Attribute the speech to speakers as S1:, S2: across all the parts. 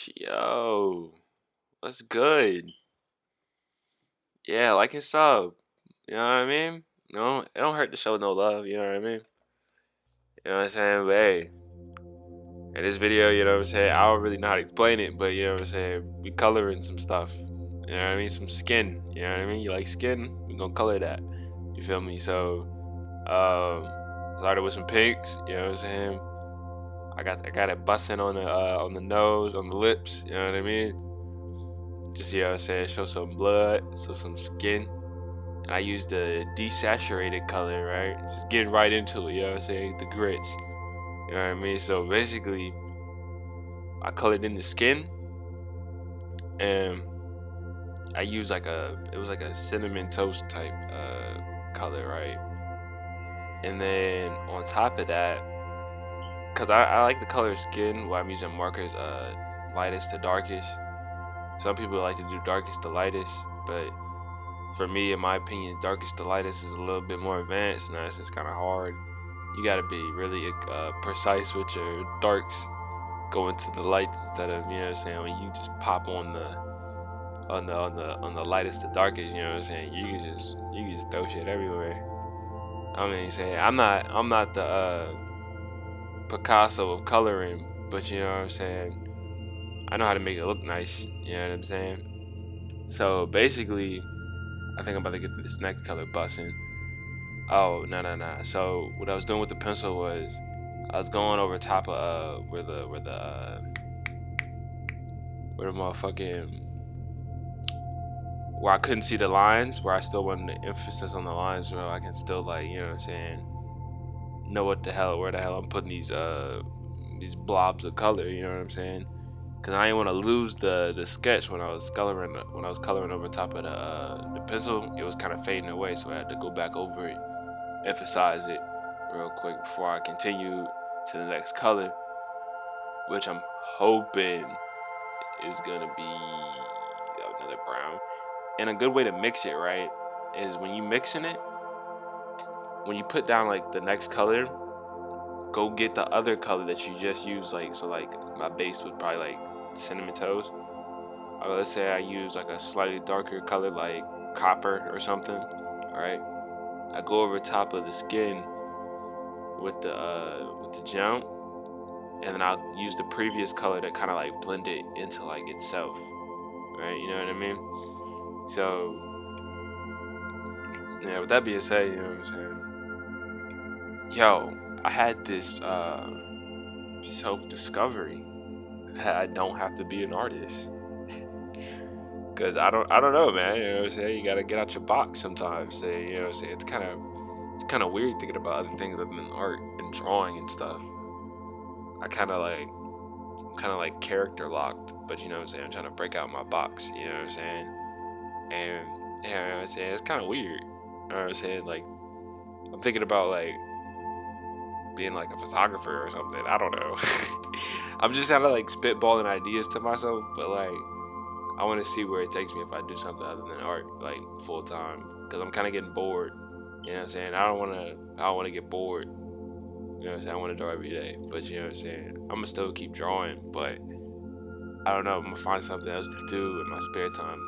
S1: Yo, what's good? Yeah, like and sub. You know what I mean? No, it don't hurt to show no love. You know what I mean? You know what I'm saying? But hey, in this video, you know what I'm saying? I don't really know how to explain it, but you know what I'm saying? We coloring some stuff. You know what I mean? Some skin. You know what I mean? You like skin? We gonna color that. You feel me? So, started with some pinks. You know what I'm saying? I got it busting on the nose, on the lips. You know what I mean? Just, you know what I'm saying, show some blood, so some skin. And I used the desaturated color, right? Just getting right into it, you know what I'm saying? The grits. You know what I mean? So basically, I colored in the skin, and I used it was like a cinnamon toast type color, right? And then on top of that, because I like the color skin, where I'm using markers, lightest to darkest. Some people like to do darkest to lightest, but for me, in my opinion, darkest to lightest is a little bit more advanced. Now it's just kind of hard. You gotta be really precise with your darks, going to the lights instead of, you know what I'm saying, when you just pop on the lightest to darkest. You know what I'm saying, you can just throw shit everywhere. I mean, say I'm not the Picasso of coloring, but you know what I'm saying, I know how to make it look nice. You know what I'm saying. So basically, I think I'm about to get this next color busting. Oh, no. So what I was doing with the pencil was I was going over top of where the motherfucking where I couldn't see the lines, where I still wanted the emphasis on the lines, where I can still, like, you know what I'm saying, know where the hell I'm putting these blobs of color. You know what I'm saying? Cause I didn't want to lose the sketch when I was coloring over top of the pencil. It was kind of fading away, so I had to go back over it, emphasize it real quick before I continue to the next color, which I'm hoping is gonna be another brown. And a good way to mix it, right, is when you mixing it, when you put down like the next color, go get the other color that you just used. Like, so like my base was probably like cinnamon toast. Or let's say I use like a slightly darker color like copper or something. Alright. I go over top of the skin with the gel, and then I'll use the previous color to kind of like blend it into like itself, right? You know what I mean? So yeah, with that being said, you know what I'm saying? Yo, I had this self-discovery that I don't have to be an artist. Cause I don't know, man. You know what I'm saying? You gotta get out your box sometimes. You know what I'm saying? It's kind of weird thinking about other things other than art and drawing and stuff. I kind of like character locked, but you know what I'm saying, I'm trying to break out my box. You know what I'm saying? And yeah, you know what I'm saying, it's kind of weird. You know what I'm saying? Like, I'm thinking about like being like a photographer or something. I don't know. I'm just kind of like spitballing ideas to myself, but like I want to see where it takes me if I do something other than art, like full time, because I'm kind of getting bored. You know what I'm saying? I don't want to get bored. You know what I'm saying? I want to draw every day, but you know what I'm saying, I'm gonna still keep drawing, but I don't know. I'm gonna find something else to do in my spare time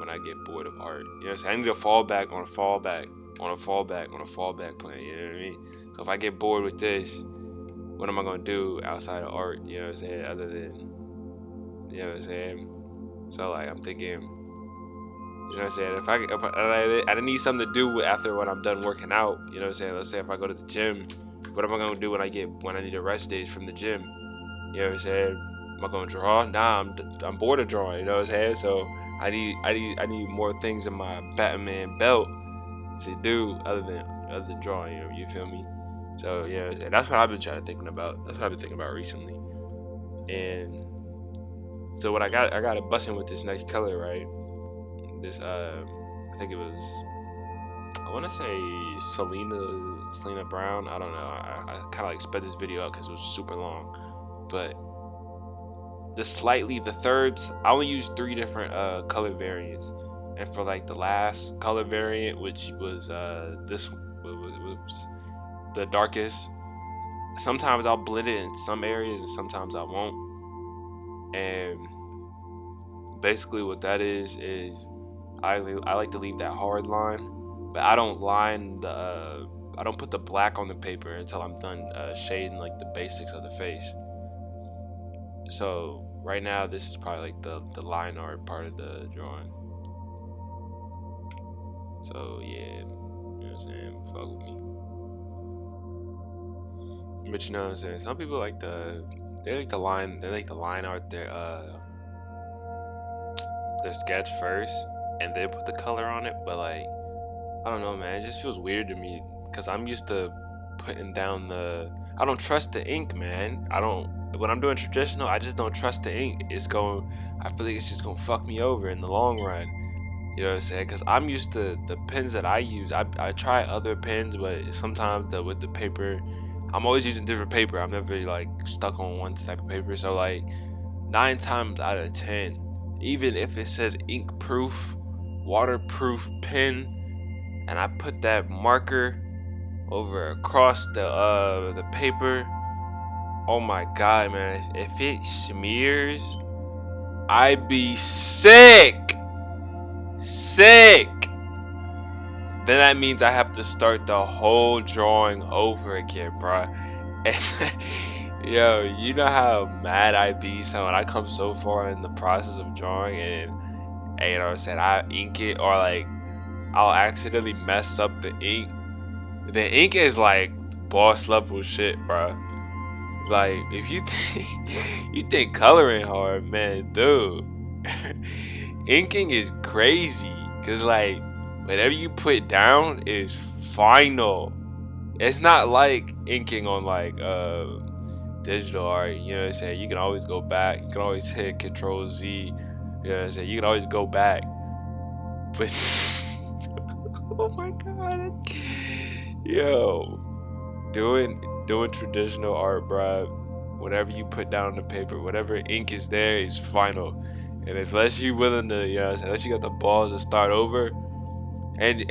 S1: when I get bored of art. You know what I'm saying? I need to fall back on a fallback on a fallback on a fallback plan. You know what I mean? So if I get bored with this, what am I gonna do outside of art? You know what I'm saying? Other than, you know what I'm saying? So like I'm thinking, you know what I'm saying? I need something to do after when I'm done working out. You know what I'm saying? Let's say if I go to the gym, what am I gonna do when I need a rest days from the gym? You know what I'm saying? Am I gonna draw? Nah, I'm bored of drawing. You know what I'm saying? So I need more things in my Batman belt to do other than drawing. You feel me? So yeah, that's what I've been thinking about. That's what I've been thinking about recently. And so what I got it busting with this next color, right? This I think it was, I want to say Selena Brown. I don't know. I kind of like sped this video out because it was super long, but the thirds, I only used 3 different color variants, and for like the last color variant, which was this was the darkest, sometimes I'll blend it in some areas and sometimes I won't. And basically, what that is I like to leave that hard line, but I don't line the I don't put the black on the paper until I'm done shading like the basics of the face. So right now, this is probably like the line art part of the drawing. So yeah, you know what I'm saying? Fuck with me. But you know what I'm saying? Some people like they like to line art their sketch first and then put the color on it. But like I don't know, man. It just feels weird to me because I'm used to putting down the. I don't trust the ink, man. I don't. When I'm doing traditional, I just don't trust the ink. It's going. I feel like it's just gonna fuck me over in the long run. You know what I'm saying? Because I'm used to the pens that I use. I try other pens, but sometimes with the paper, I'm always using different paper. I'm never like stuck on one type of paper. So like 9 times out of 10, even if it says ink proof, waterproof pen, and I put that marker over across the paper, oh my god, man! If it smears, I be sick, sick. Then that means I have to start the whole drawing over again, bro. And yo, you know how mad I be so when I come so far in the process of drawing and you know what I'm saying, I ink it or like I'll accidentally mess up the ink. The ink is like boss level shit, bro. Like if you think you think coloring hard, man, dude. Inking is crazy, cause like whatever you put down is final. It's not like inking on like digital art. You know what I'm saying? You can always go back. You can always hit Control Z. You know what I'm saying? You can always go back. But oh my god, yo, doing traditional art, bro. Whatever you put down on the paper, whatever ink is there is final. And unless you're willing to, you know, unless you got the balls to start over, and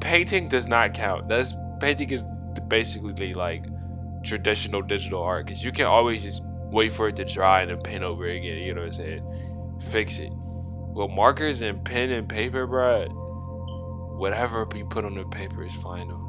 S1: painting does not count. That's painting is basically like traditional digital art because you can always just wait for it to dry and then paint over it again. You know what I'm saying? Fix it. Well, markers and pen and paper, bro. Whatever you put on the paper is final.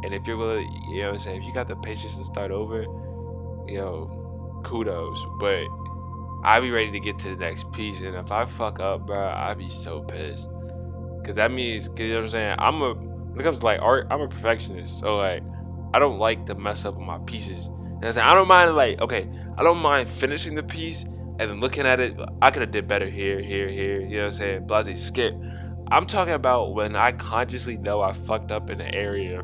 S1: And if you're willing, you know what I'm saying, if you got the patience to start over, yo, kudos. But I be ready to get to the next piece, and if I fuck up, bro, I be so pissed. Cause that means, cause you know what I'm saying, when it comes to like art, I'm a perfectionist. So like, I don't like to mess up on my pieces. And I'm saying, I don't mind like, okay, I don't mind finishing the piece and then looking at it. I could have did better here, here, here. You know what I'm saying? Blase skip. I'm talking about when I consciously know I fucked up in an area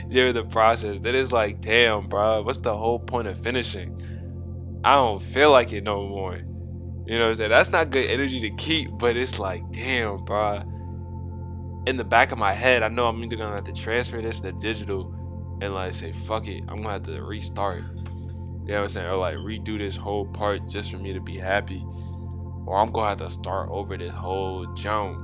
S1: during the process. That is like, damn, bro, what's the whole point of finishing? I don't feel like it no more. You know what I'm saying? That's not good energy to keep, but it's like, damn, bro. In the back of my head, I know I'm either gonna have to transfer this to digital and like say, fuck it, I'm gonna have to restart. You know what I'm saying? Or like redo this whole part just for me to be happy. Or I'm gonna have to start over this whole jump.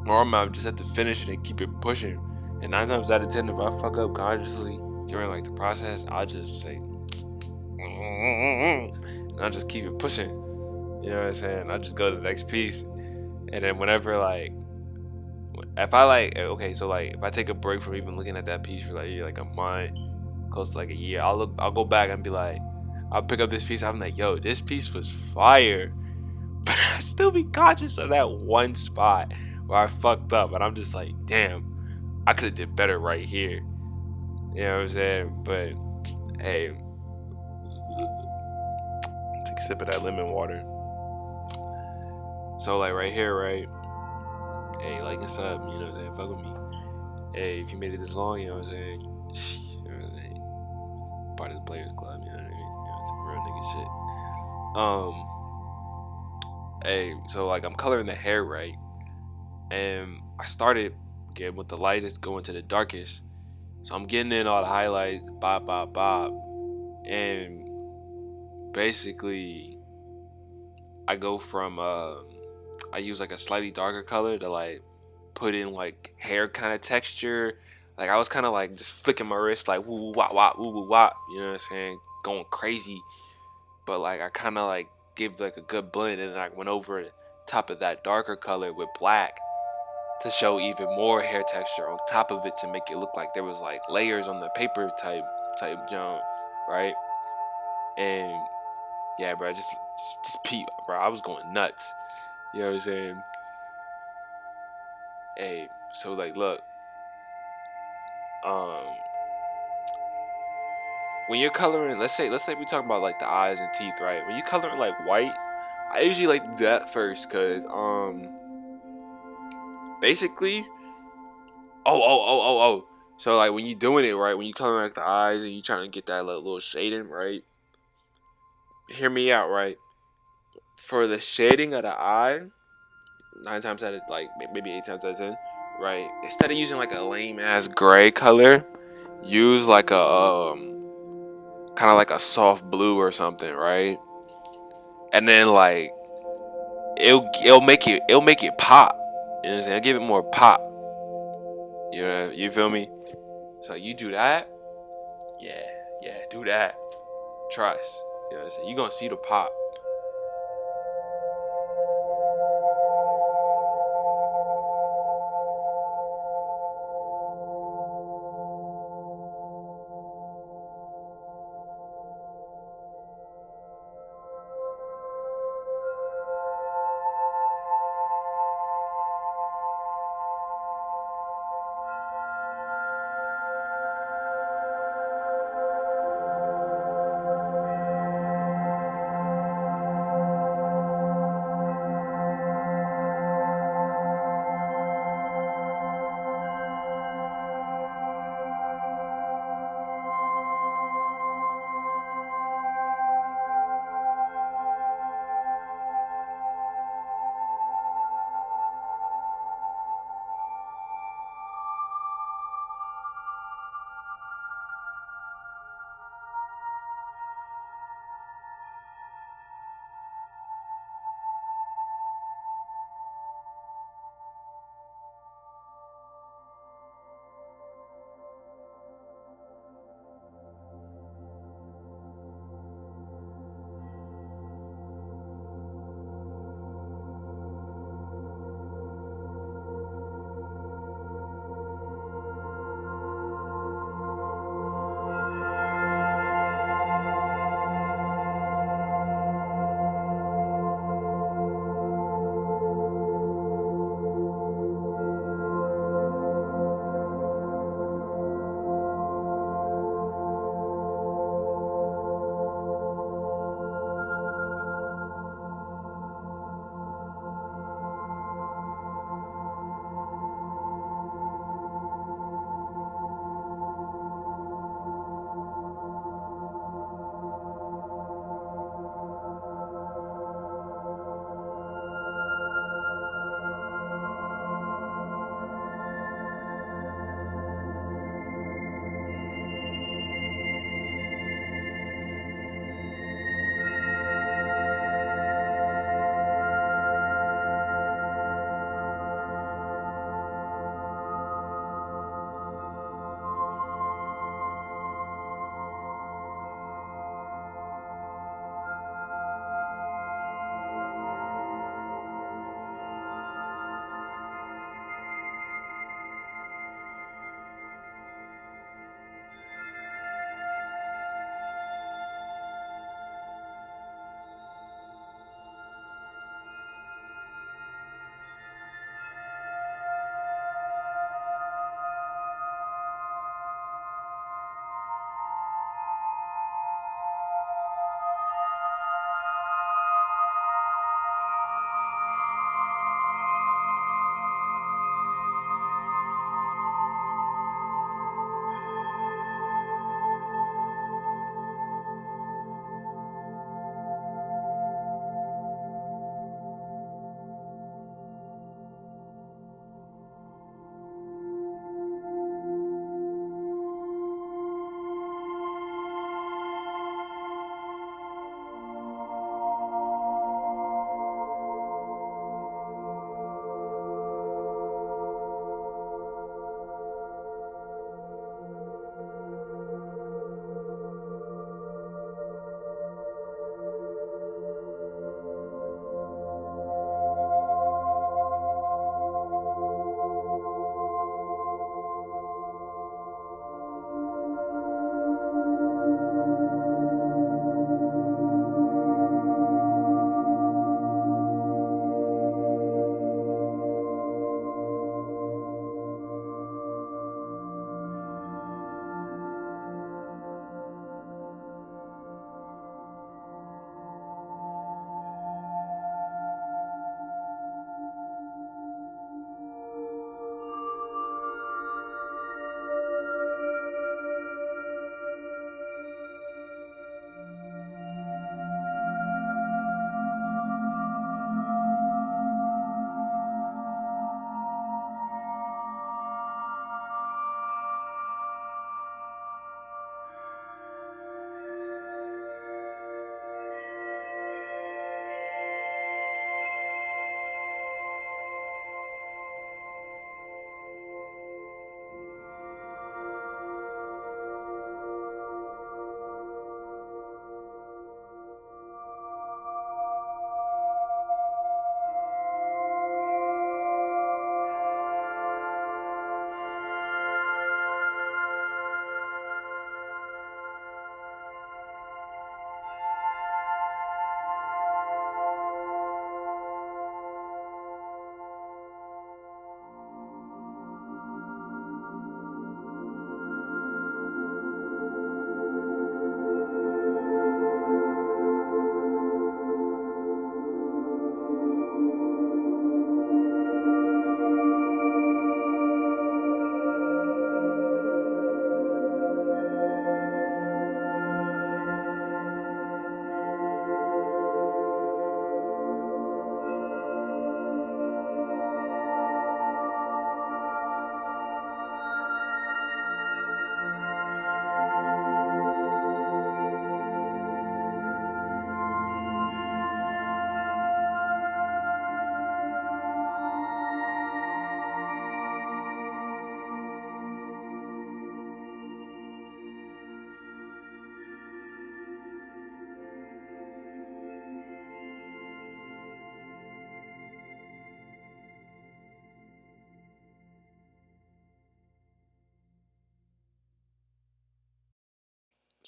S1: Or I'm gonna just have to finish it and keep it pushing. And 9 times out of 10, if I fuck up consciously during like the process, I'll just say, and I'll just keep it pushing. You know what I'm saying? I'll just go to the next piece. And then whenever like, if I like, okay, so like if I take a break from even looking at that piece for like a month, close to like a year, I'll go back and be like, I'll pick up this piece. I'm like, yo, this piece was fire, but I still be conscious of that one spot where I fucked up, and I'm just like, damn, I could have did better right here. You know what I'm saying? But hey, take a sip of that lemon water. So like right here, right? Hey, like and sub, you know what I'm saying? Fuck with me. Hey, if you made it this long, you know what I'm saying? You know what I'm saying? Part of the Players Club, you know what I mean? You know what I'm saying? Real nigga shit. Hey, so like I'm coloring the hair right, and I started getting with the lightest going to the darkest. So I'm getting in all the highlights, bop, bop, bop, and basically I go from I use like a slightly darker color to like put in like hair kind of texture. Like I was kind of like just flicking my wrist like woo woo wop wop woo woo wop. You know what I'm saying? Going crazy. but like I kind of like give like a good blend, and then I went over the top of that darker color with black to show even more hair texture on top of it to make it look like there was like layers on the paper type Joan, right? And yeah, bro, just peep, bro. I was going nuts. You know what I'm saying? Hey, so like, look, um, when you're coloring, let's say we talking about like the eyes and teeth, right? When you coloring like white, I usually like to do that first, cause basically, oh. So like when you doing it right, when you coloring like the eyes and you trying to get that little shading, right? Hear me out, right? For the shading of the eye, 9 times out of like maybe 8 times out of 10, right? Instead of using like a lame ass gray color, use like a kind of like a soft blue or something, right? And then like it'll make it pop. You know what I'm saying? It'll give it more pop. You feel me? So you do that, yeah, do that. Trust. You know what I'm saying? You gonna see the pop.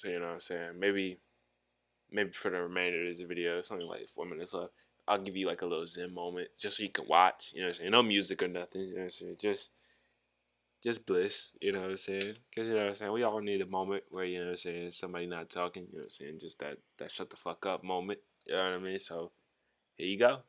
S1: So you know what I'm saying? Maybe for the remainder of this video, it's only like 4 minutes left. I'll give you like a little Zen moment just so you can watch. You know what I'm saying? No music or nothing. You know what I'm saying? Just bliss. You know what I'm saying? Cause you know what I'm saying. We all need a moment where you know what I'm saying. Somebody not talking. You know what I'm saying? Just that shut the fuck up moment. You know what I mean? So here you go.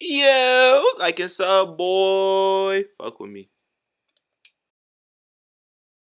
S1: Yo, like it's a boy. Fuck with me.